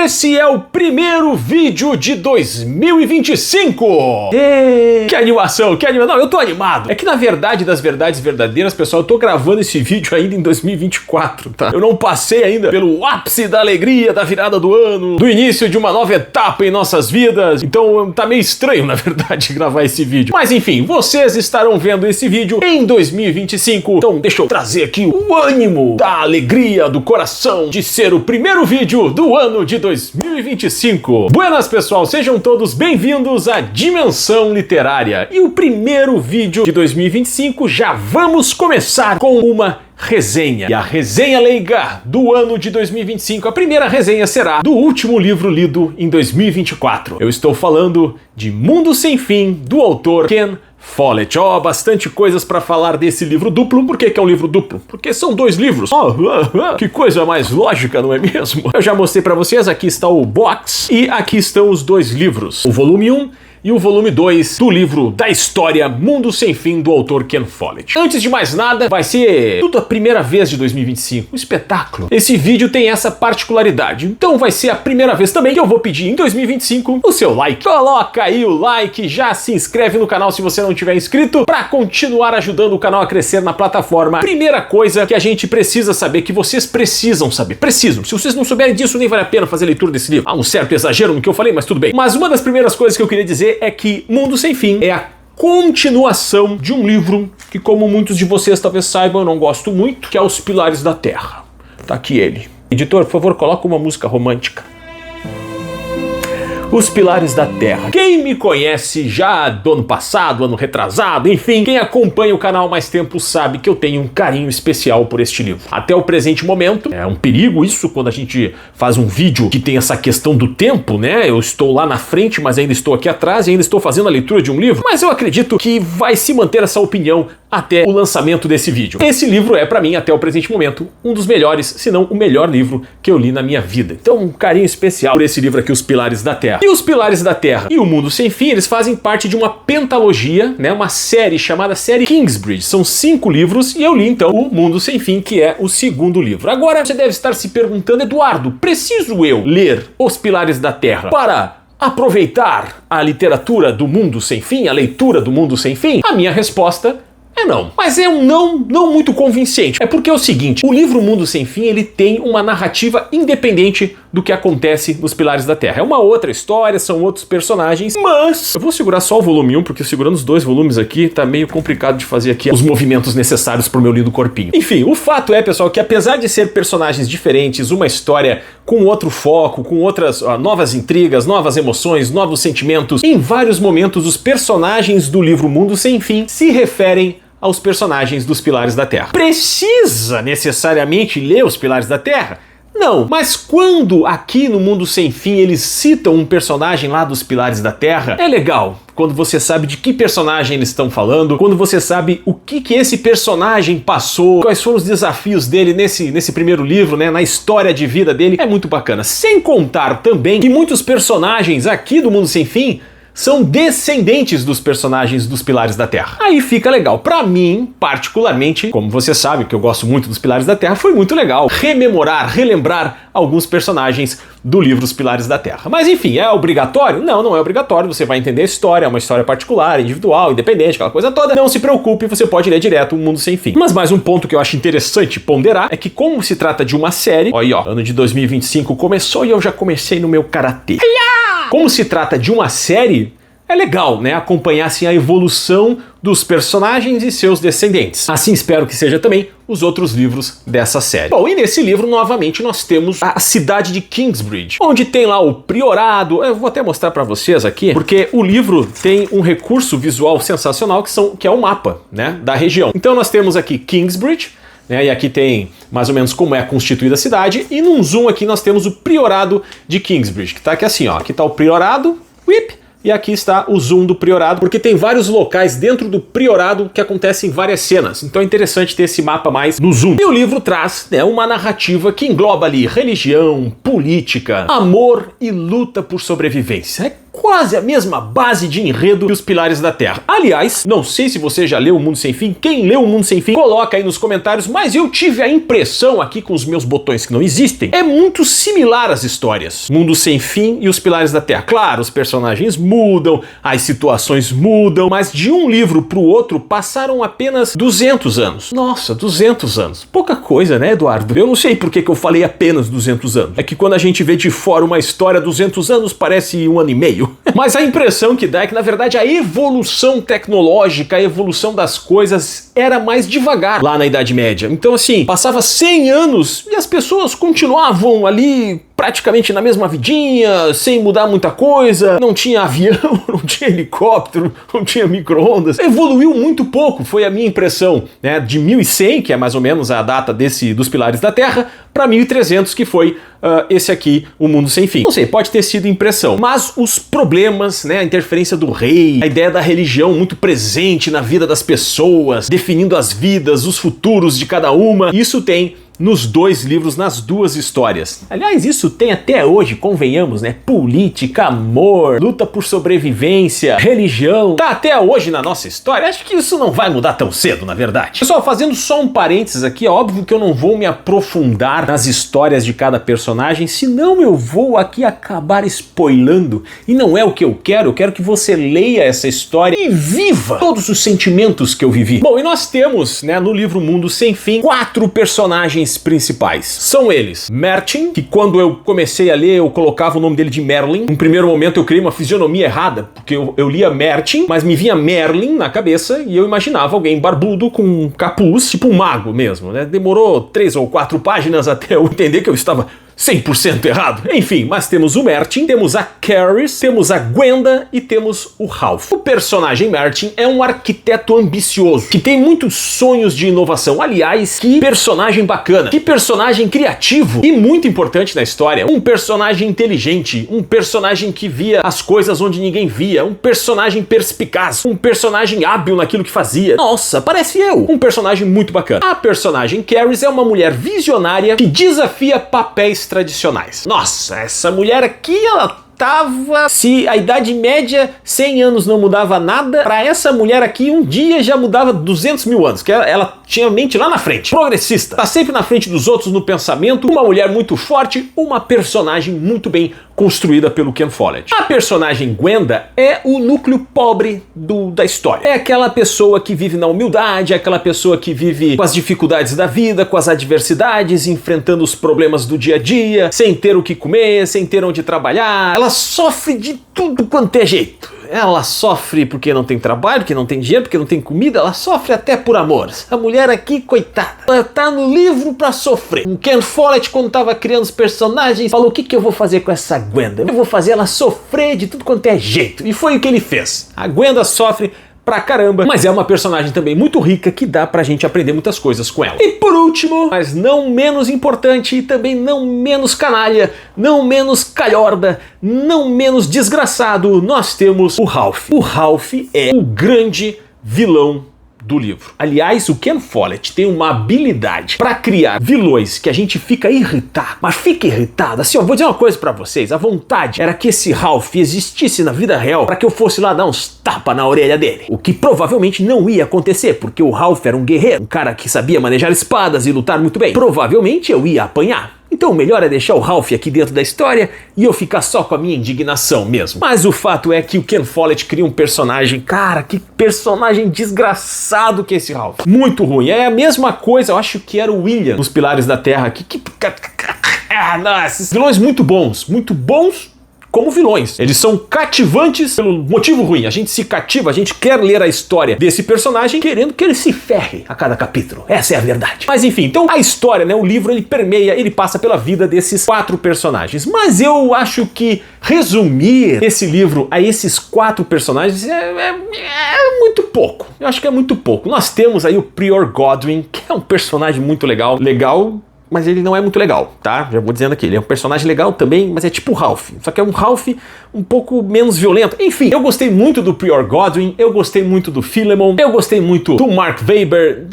esse é o primeiro vídeo de 2025! Que animação, que animação! Não, eu tô animado! É que na verdade das verdades verdadeiras, pessoal, eu tô gravando esse vídeo ainda em 2024, tá? Eu não passei ainda pelo ápice da alegria da virada do ano, do início de uma nova etapa em nossas vidas, então tá meio estranho, na verdade, gravar esse vídeo. Mas enfim, vocês estarão vendo esse vídeo em 2025, então deixa eu trazer aqui o ânimo da alegria do coração de ser o primeiro vídeo do ano de 2025. Buenas, pessoal, sejam todos bem-vindos à Dimensão Literária. E o primeiro vídeo de 2025 já vamos começar com uma resenha. E a resenha leiga do ano de 2025, a primeira resenha será do último livro lido em 2024. Eu estou falando de Mundo Sem Fim, do autor Ken Follett. Bastante coisas para falar desse livro duplo. Por que é um livro duplo? Porque são dois livros. Que coisa mais lógica, não é mesmo? Eu já mostrei para vocês, aqui está o box e aqui estão os dois livros. O volume 1 e o volume 2 do livro da história Mundo Sem Fim, do autor Ken Follett. Antes de mais nada, vai ser tudo a primeira vez de 2025, um espetáculo. Esse vídeo tem essa particularidade, então vai ser a primeira vez também que eu vou pedir em 2025 o seu like. Coloca aí o like, já se inscreve no canal se você não tiver inscrito, para continuar ajudando o canal a crescer na plataforma. Primeira coisa que a gente precisa saber, que vocês precisam saber, precisam. Se vocês não souberem disso, nem vale a pena fazer a leitura desse livro. Há um certo exagero no que eu falei, mas tudo bem. Mas uma das primeiras coisas que eu queria dizer é que Mundo Sem Fim é a continuação de um livro que, como muitos de vocês talvez saibam, eu não gosto muito, que é Os Pilares da Terra. Tá aqui ele. Editor, por favor, coloca uma música romântica. Os Pilares da Terra. Quem me conhece já do ano passado, ano retrasado, enfim, quem acompanha o canal há mais tempo sabe que eu tenho um carinho especial por este livro. Até o presente momento, é um perigo isso quando a gente faz um vídeo que tem essa questão do tempo, né? Eu estou lá na frente, mas ainda estou aqui atrás e ainda estou fazendo a leitura de um livro, mas eu acredito que vai se manter essa opinião até o lançamento desse vídeo. Esse livro é, pra mim, até o presente momento, um dos melhores, se não o melhor livro que eu li na minha vida. Então, um carinho especial por esse livro aqui, Os Pilares da Terra. E Os Pilares da Terra e O Mundo Sem Fim, eles fazem parte de uma pentalogia, né, uma série chamada série Kingsbridge. São 5 livros e eu li, então, O Mundo Sem Fim, que é o segundo livro. Agora, você deve estar se perguntando, Eduardo, preciso eu ler Os Pilares da Terra para aproveitar a literatura do Mundo Sem Fim, a leitura do Mundo Sem Fim? A minha resposta é não. Mas é um não muito convincente. É porque é o seguinte, o livro Mundo Sem Fim, ele tem uma narrativa independente do que acontece nos Pilares da Terra. É uma outra história, são outros personagens, mas eu vou segurar só o volume 1, porque segurando os dois volumes aqui, tá meio complicado de fazer aqui os movimentos necessários pro meu lindo corpinho. Enfim, o fato é, pessoal, que apesar de ser personagens diferentes, uma história com outro foco, com outras novas intrigas, novas emoções, novos sentimentos, em vários momentos os personagens do livro Mundo Sem Fim se referem aos personagens dos Pilares da Terra. Precisa necessariamente ler os Pilares da Terra? Não, mas quando aqui no Mundo Sem Fim eles citam um personagem lá dos Pilares da Terra, é legal. Quando você sabe de que personagem eles estão falando, quando você sabe o que esse personagem passou, quais foram os desafios dele nesse primeiro livro, né, na história de vida dele, é muito bacana. Sem contar também que muitos personagens aqui do Mundo Sem Fim são descendentes dos personagens dos Pilares da Terra. Aí fica legal. Pra mim, particularmente, como você sabe que eu gosto muito dos Pilares da Terra, foi muito legal rememorar, relembrar alguns personagens do livro Os Pilares da Terra. Mas enfim, é obrigatório? Não, não é obrigatório. Você vai entender a história, é uma história particular, individual, independente, aquela coisa toda. Não se preocupe, você pode ler direto O Mundo Sem Fim. Mas mais um ponto que eu acho interessante ponderar é que, como se trata de uma série, olha aí, ó, ano de 2025 começou e eu já comecei no meu karatê. Como se trata de uma série, é legal, né, acompanhar assim a evolução dos personagens e seus descendentes. Assim espero que seja também os outros livros dessa série. Bom, e nesse livro, novamente, nós temos a cidade de Kingsbridge, onde tem lá o priorado. Eu vou até mostrar para vocês aqui, porque o livro tem um recurso visual sensacional que é o mapa, né, da região. Então nós temos aqui Kingsbridge, né, e aqui tem mais ou menos como é constituída a cidade, e num zoom aqui nós temos o priorado de Kingsbridge, que tá aqui assim, ó, aqui tá o priorado, e aqui está o zoom do priorado, porque tem vários locais dentro do priorado que acontecem várias cenas, então é interessante ter esse mapa mais no zoom. E o livro traz, né, uma narrativa que engloba ali religião, política, amor e luta por sobrevivência. É quase a mesma base de enredo que os Pilares da Terra. Aliás, não sei se você já leu O Mundo Sem Fim. Quem leu O Mundo Sem Fim, coloca aí nos comentários, mas eu tive a impressão aqui com os meus botões que não existem, é muito similar às histórias. Mundo Sem Fim e os Pilares da Terra. Claro, os personagens mudam, as situações mudam, mas de um livro pro outro passaram apenas 200 anos. Nossa, 200 anos. Pouca coisa, né, Eduardo? Eu não sei por que eu falei apenas 200 anos. É que quando a gente vê de fora uma história 200 anos, parece 1 ano e meio. Mas a impressão que dá é que, na verdade, a evolução tecnológica, a evolução das coisas era mais devagar lá na Idade Média. Então, assim, passava 100 anos e as pessoas continuavam ali praticamente na mesma vidinha, sem mudar muita coisa, não tinha avião, não tinha helicóptero, não tinha micro-ondas. Evoluiu muito pouco, foi a minha impressão, né? De 1100, que é mais ou menos a data dos Pilares da Terra, para 1300, que foi esse aqui, O Mundo Sem Fim. Não sei, pode ter sido impressão, mas os problemas, né, a interferência do rei, a ideia da religião muito presente na vida das pessoas, definindo as vidas, os futuros de cada uma, isso tem nos dois livros, nas duas histórias. Aliás, isso tem até hoje, convenhamos, né? Política, amor, luta por sobrevivência, religião, tá até hoje na nossa história. Acho que isso não vai mudar tão cedo, na verdade. Pessoal, fazendo só um parênteses aqui, é óbvio que eu não vou me aprofundar nas histórias de cada personagem, senão eu vou aqui acabar spoilando, e não é o que eu quero que você leia essa história e viva todos os sentimentos que eu vivi. Bom, e nós temos, né, no livro Mundo Sem Fim, 4 personagens principais. São eles: Mertin, que quando eu comecei a ler eu colocava o nome dele de Merlin. No primeiro momento eu criei uma fisionomia errada, porque eu lia Mertin, mas me vinha Merlin na cabeça e eu imaginava alguém barbudo com um capuz, tipo um mago mesmo, né? Demorou 3 ou 4 páginas até eu entender que eu estava 100% errado. Enfim, mas temos o Mertin, temos a Caris, temos a Gwenda e temos o Ralph. O personagem Mertin é um arquiteto ambicioso, que tem muitos sonhos de inovação. Aliás, que personagem bacana, que personagem criativo e muito importante na história. Um personagem inteligente, um personagem que via as coisas onde ninguém via, um personagem perspicaz, um personagem hábil naquilo que fazia. Nossa, parece eu! Um personagem muito bacana. A personagem Caris é uma mulher visionária que desafia papéis tradicionais. Nossa, essa mulher aqui, ela tava... Se a Idade Média, 100 anos não mudava nada, pra essa mulher aqui, um dia já mudava 200 mil anos, que ela tinha mente lá na frente. Progressista, tá sempre na frente dos outros no pensamento, uma mulher muito forte, uma personagem muito bem construída pelo Ken Follett. A personagem Gwenda é o núcleo pobre da história. É aquela pessoa que vive na humildade, é aquela pessoa que vive com as dificuldades da vida, com as adversidades, enfrentando os problemas do dia a dia, sem ter o que comer, sem ter onde trabalhar. Ela sofre de tudo quanto é jeito. Ela sofre porque não tem trabalho, porque não tem dinheiro, porque não tem comida, ela sofre até por amor. A mulher aqui, coitada, ela tá no livro pra sofrer. O Ken Follett, quando tava criando os personagens, falou: o que eu vou fazer com essa Gwenda? Eu vou fazer ela sofrer de tudo quanto é jeito. E foi o que ele fez. A Gwenda sofre pra caramba, mas é uma personagem também muito rica que dá pra gente aprender muitas coisas com ela. E por último, mas não menos importante e também não menos canalha, não menos calhorda, não menos desgraçado, nós temos o Ralph. O Ralph é o grande vilão do livro. Aliás, o Ken Follett tem uma habilidade para criar vilões que a gente fica irritado, mas fica irritado. Assim, ó, vou dizer uma coisa para vocês, a vontade era que esse Ralph existisse na vida real para que eu fosse lá dar uns tapas na orelha dele. O que provavelmente não ia acontecer, porque o Ralph era um guerreiro, um cara que sabia manejar espadas e lutar muito bem. Provavelmente eu ia apanhar. Então o melhor é deixar o Ralph aqui dentro da história e eu ficar só com a minha indignação mesmo. Mas o fato é que o Ken Follett cria um personagem, cara, que personagem desgraçado que é esse Ralph. Muito ruim. É a mesma coisa, eu acho que era o William nos Pilares da Terra. Nossa, vilões muito bons como vilões. Eles são cativantes pelo motivo ruim. A gente se cativa, a gente quer ler a história desse personagem querendo que ele se ferre a cada capítulo. Essa é a verdade. Mas enfim, então a história, né, o livro, ele permeia, ele passa pela vida desses 4 personagens. Mas eu acho que resumir esse livro a esses 4 personagens é muito pouco. Eu acho que é muito pouco. Nós temos aí o Prior Godwin, que é um personagem muito legal. Mas ele não é muito legal, tá? Já vou dizendo aqui, ele é um personagem legal também, mas é tipo o Ralph. Só que é um Ralph um pouco menos violento. Enfim, eu gostei muito do Prior Godwin, eu gostei muito do Philemon, eu gostei muito do Mark Weber,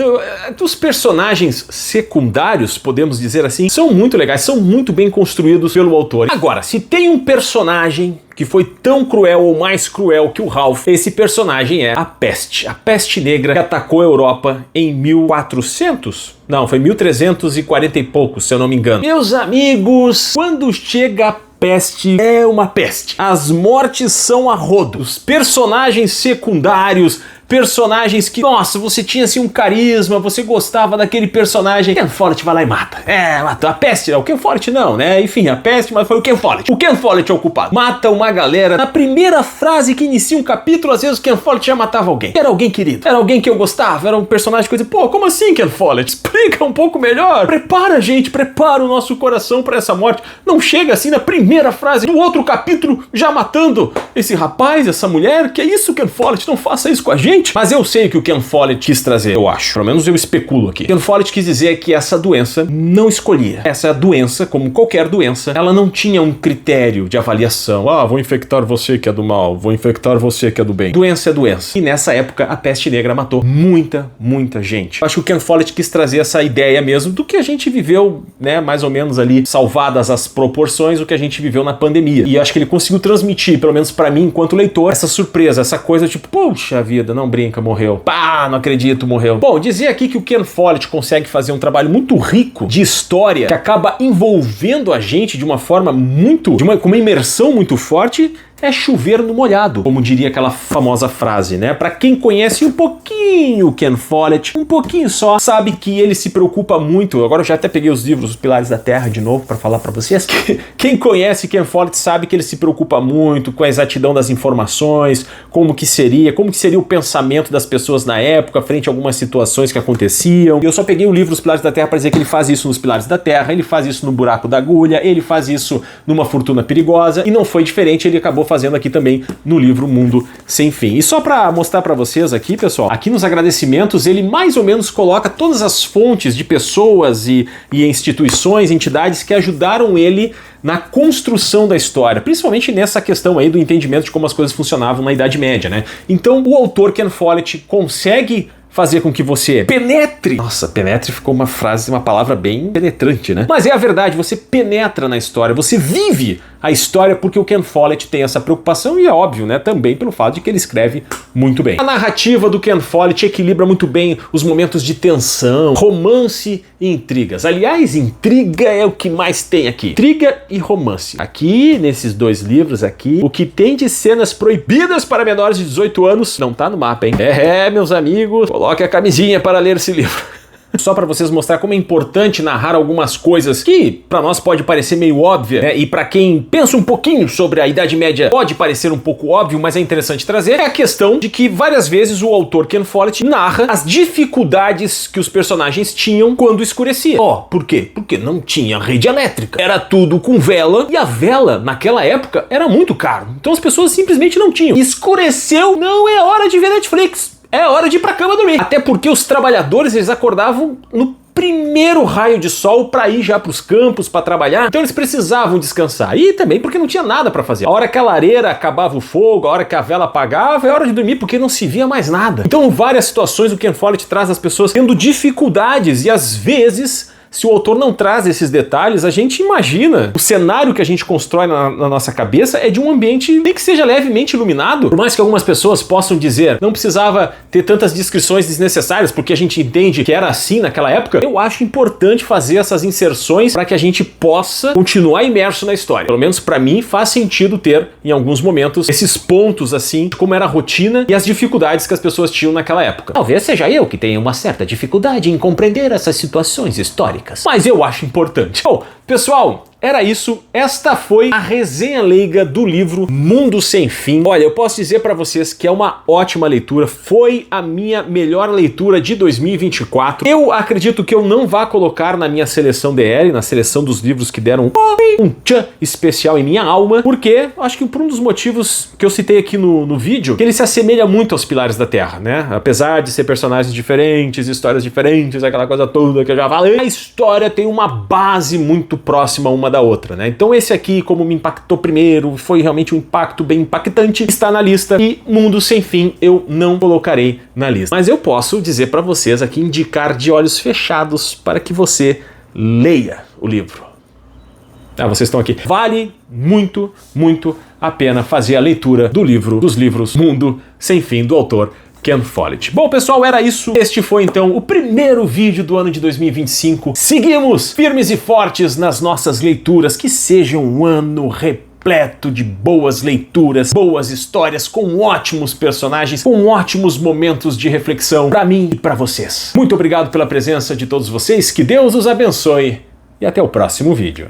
dos personagens secundários, podemos dizer assim, são muito legais, são muito bem construídos pelo autor. Agora, se tem um personagem que foi tão cruel ou mais cruel que o Ralph. Esse personagem é a Peste Negra, que atacou a Europa em 1400? Não, foi 1340 e poucos, se eu não me engano. Meus amigos, quando chega a peste, é uma peste. As mortes são a rodo. Os personagens secundários, personagens que, nossa, você tinha assim um carisma, você gostava daquele personagem. Ken Follett vai lá e mata. Matou a peste, o Ken Follett não, né? Enfim, a peste, mas foi o Ken Follett. O Ken Follett é o culpado. Mata uma galera. Na primeira frase que inicia um capítulo, às vezes o Ken Follett já matava alguém. Era alguém querido, era alguém que eu gostava, era um personagem que eu dizia, pô, como assim, Ken Follett? Explica um pouco melhor. Prepara, gente, prepara o nosso coração pra essa morte. Não chega assim na primeira frase do outro capítulo já matando esse rapaz, essa mulher. Que é isso, Ken Follett? Não faça isso com a gente. Mas eu sei o que o Ken Follett quis trazer, eu acho. Pelo menos eu especulo aqui. Ken Follett quis dizer que essa doença não escolhia. Essa doença, como qualquer doença, ela não tinha um critério de avaliação. Ah, vou infectar você que é do mal, vou infectar você que é do bem. Doença é doença. E nessa época, a peste negra matou muita gente. Eu acho que o Ken Follett quis trazer essa ideia mesmo do que a gente viveu, né, mais ou menos ali, salvadas as proporções, o que a gente viveu na pandemia. E acho que ele conseguiu transmitir, pelo menos pra mim, enquanto leitor, essa surpresa, essa coisa tipo, puxa vida, não brinca, morreu. Pá, não acredito, morreu. Bom, dizer aqui que o Ken Follett consegue fazer um trabalho muito rico de história, que acaba envolvendo a gente de uma forma muito, com uma imersão muito forte, é chover no molhado, como diria aquela famosa frase, né? Pra quem conhece um pouquinho o Ken Follett, um pouquinho só, sabe que ele se preocupa muito. Agora eu já até peguei os livros Os Pilares da Terra de novo pra falar pra vocês. Quem conhece Ken Follett sabe que ele se preocupa muito com a exatidão das informações, como que seria o pensamento das pessoas na época, frente a algumas situações que aconteciam. Eu só peguei o livro Os Pilares da Terra pra dizer que ele faz isso nos Pilares da Terra, ele faz isso no Buraco da Agulha, ele faz isso numa Fortuna Perigosa, e não foi diferente, ele acabou fazendo aqui também no livro Mundo Sem Fim. E só para mostrar para vocês aqui, pessoal, aqui nos agradecimentos ele mais ou menos coloca todas as fontes de pessoas e instituições, entidades que ajudaram ele na construção da história, principalmente nessa questão aí do entendimento de como as coisas funcionavam na Idade Média, né? Então o autor Ken Follett consegue fazer com que você penetre. Nossa, penetre ficou uma frase, uma palavra bem penetrante, né? Mas é a verdade, você penetra na história, você vive a história porque o Ken Follett tem essa preocupação e é óbvio, né? Também pelo fato de que ele escreve muito bem. A narrativa do Ken Follett equilibra muito bem os momentos de tensão, romance e intrigas. Aliás, intriga é o que mais tem aqui. Intriga e romance. Aqui, nesses dois livros aqui, o que tem de cenas proibidas para menores de 18 anos não tá no mapa, hein? Meus amigos, coloque a camisinha para ler esse livro. Só para vocês mostrar como é importante narrar algumas coisas que para nós pode parecer meio óbvia, né? E para quem pensa um pouquinho sobre a Idade Média pode parecer um pouco óbvio, mas é interessante trazer, é a questão de que várias vezes o autor Ken Follett narra as dificuldades que os personagens tinham quando escurecia. Por quê? Porque não tinha rede elétrica, era tudo com vela, e a vela naquela época era muito caro, então as pessoas simplesmente não tinham. Escureceu, não é hora de ver Netflix. É hora de ir pra cama dormir. Até porque os trabalhadores, eles acordavam no primeiro raio de sol para ir já pros campos para trabalhar, então eles precisavam descansar, e também porque não tinha nada para fazer. A hora que a lareira acabava o fogo, a hora que a vela apagava, é hora de dormir porque não se via mais nada. Então, em várias situações, o Ken Follett traz as pessoas tendo dificuldades, e às vezes, se o autor não traz esses detalhes, a gente imagina. O cenário que a gente constrói na nossa cabeça é de um ambiente nem que seja levemente iluminado. Por mais que algumas pessoas possam dizer não precisava ter tantas descrições desnecessárias porque a gente entende que era assim naquela época, eu acho importante fazer essas inserções para que a gente possa continuar imerso na história. Pelo menos para mim faz sentido ter, em alguns momentos, esses pontos assim, de como era a rotina e as dificuldades que as pessoas tinham naquela época. Talvez seja eu que tenha uma certa dificuldade em compreender essas situações históricas, mas eu acho importante. Bom, pessoal, era isso. Esta foi a resenha leiga do livro Mundo Sem Fim. Olha, eu posso dizer para vocês que é uma ótima leitura. Foi a minha melhor leitura de 2024. Eu acredito que eu não vá colocar na minha seleção DL, na seleção dos livros que deram um tchan especial em minha alma, porque acho que por um dos motivos que eu citei aqui no vídeo, que ele se assemelha muito aos Pilares da Terra, né? Apesar de ser personagens diferentes, histórias diferentes, aquela coisa toda que eu já falei, a história tem uma base muito próxima uma da outra, né? Então esse aqui, como me impactou primeiro, foi realmente um impacto bem impactante, está na lista, e Mundo Sem Fim eu não colocarei na lista. Mas eu posso dizer para vocês aqui, indicar de olhos fechados para que você leia o livro. Vocês estão aqui. Vale muito, muito a pena fazer a leitura dos livros Mundo Sem Fim, do autor Ken Follett. Bom, pessoal, era isso. Este foi, então, o primeiro vídeo do ano de 2025. Seguimos firmes e fortes nas nossas leituras. Que seja um ano repleto de boas leituras, boas histórias, com ótimos personagens, com ótimos momentos de reflexão para mim e para vocês. Muito obrigado pela presença de todos vocês. Que Deus os abençoe e até o próximo vídeo.